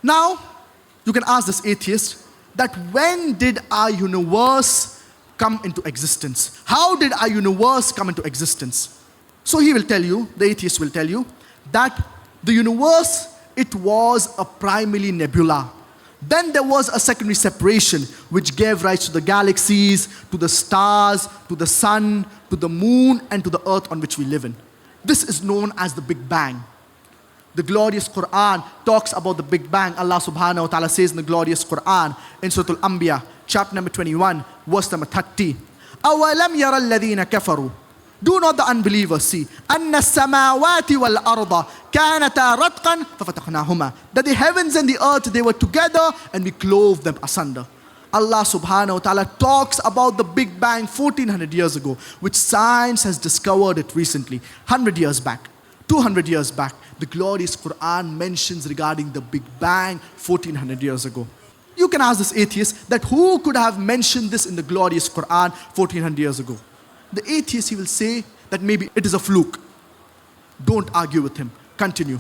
Now, you can ask this atheist that when did our universe come into existence? How did our universe come into existence? So he will tell you, the atheist will tell you, that the universe, it was a primary nebula. Then there was a secondary separation which gave rise to the galaxies, to the stars, to the sun, to the moon, and to the earth on which we live in. This is known as the Big Bang. The glorious Qur'an talks about the Big Bang. Allah subhanahu wa ta'ala says in the glorious Qur'an, in Surah Al-Anbiya, chapter number 21, verse number 30, أَوَلَمْ يَرَ الَّذِينَ كَفَرُوا. Do not the unbelievers see أَنَّ السَّمَاوَاتِ وَالْأَرْضَ كَانَتَا رَتْقًا فَفَتَقْنَاهُمَا. That the heavens and the earth, they were together and we clove them asunder. Allah subhanahu wa ta'ala talks about the Big Bang 1400 years ago, which science has discovered it recently. 100 years back, 200 years back, the glorious Qur'an mentions regarding the Big Bang 1400 years ago. You can ask this atheist that who could have mentioned this in the glorious Qur'an 1400 years ago? The atheist, he will say that maybe it is a fluke. Don't argue with him. Continue.